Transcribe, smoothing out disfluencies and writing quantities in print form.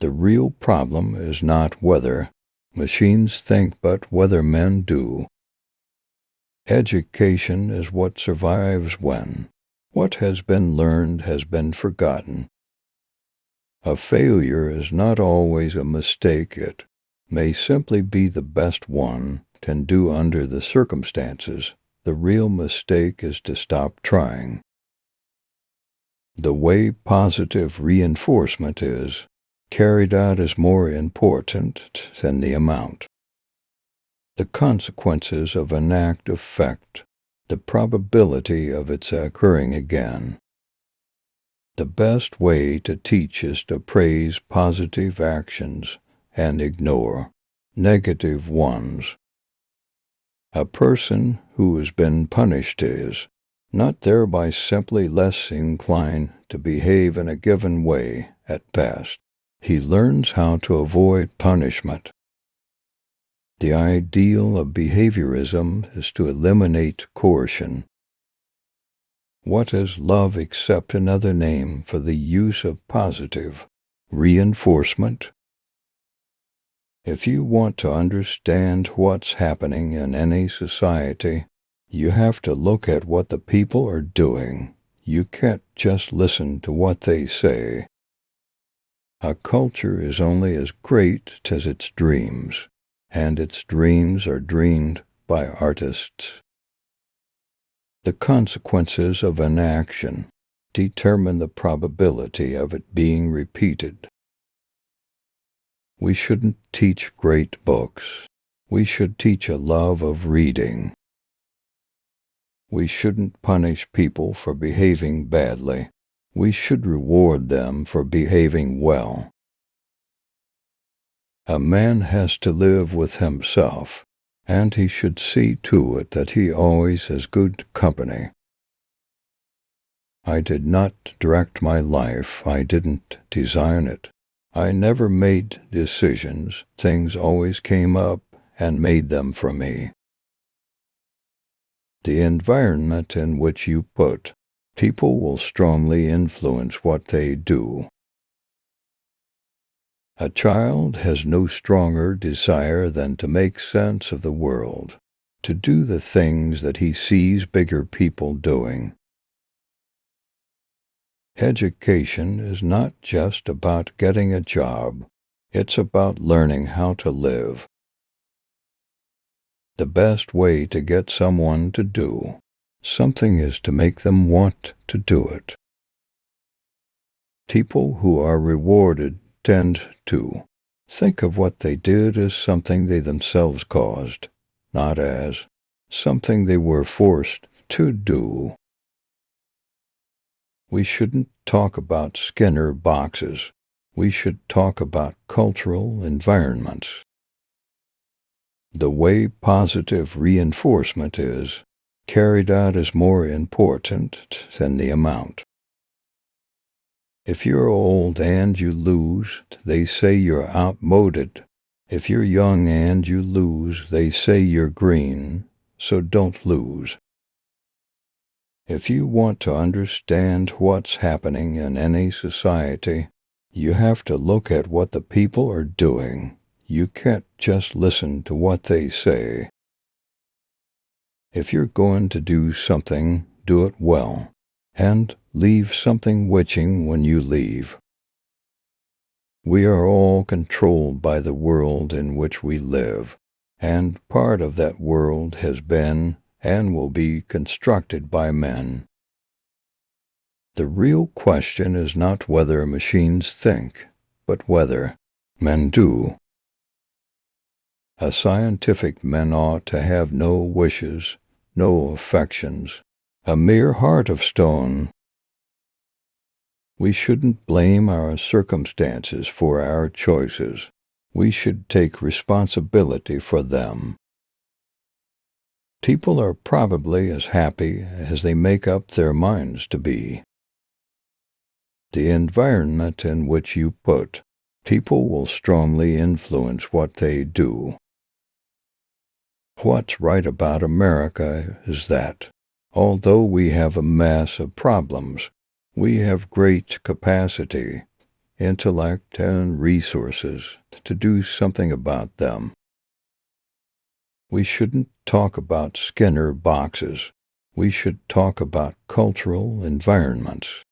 The real problem is not whether machines think, but whether men do. Education is what survives when what has been learned has been forgotten. A failure is not always a mistake. It may simply be the best one can do under the circumstances. The real mistake is to stop trying. The way positive reinforcement is carried out is more important than the amount. The consequences of an act affect the probability of its occurring again. The best way to teach is to praise positive actions and ignore negative ones. A person who has been punished is not thereby simply less inclined to behave in a given way at best. He learns how to avoid punishment. The ideal of behaviorism is to eliminate coercion. What is love except another name for the use of positive reinforcement? If you want to understand what's happening in any society, you have to look at what the people are doing. You can't just listen to what they say. A culture is only as great as its dreams, and its dreams are dreamed by artists. The consequences of an action determine the probability of it being repeated. We shouldn't teach great books. We should teach a love of reading. We shouldn't punish people for behaving badly. We should reward them for behaving well. A man has to live with himself, and he should see to it that he always has good company. I did not direct my life. I didn't design it. I never made decisions. Things always came up and made them for me. The environment in which you put people will strongly influence what they do. A child has no stronger desire than to make sense of the world, to do the things that he sees bigger people doing. Education is not just about getting a job. It's about learning how to live. The best way to get someone to do something is to make them want to do it. People who are rewarded tend to think of what they did as something they themselves caused, not as something they were forced to do. We shouldn't talk about Skinner boxes. We should talk about cultural environments. The way positive reinforcement is carried out is more important than the amount. If you're old and you lose, they say you're outmoded. If you're young and you lose, they say you're green, so don't lose. If you want to understand what's happening in any society, you have to look at what the people are doing. You can't just listen to what they say. If you're going to do something, do it well, and leave something witching when you leave. We are all controlled by the world in which we live, and part of that world has been and will be constructed by men. The real question is not whether machines think, but whether men do. A scientific man ought to have no wishes, no affections, a mere heart of stone. We shouldn't blame our circumstances for our choices. We should take responsibility for them. People are probably as happy as they make up their minds to be. The environment in which you put people will strongly influence what they do. What's right about America is that, although we have a mass of problems, we have great capacity. intellect, and resources to do something about them. We shouldn't talk about Skinner boxes. We should talk about cultural environments.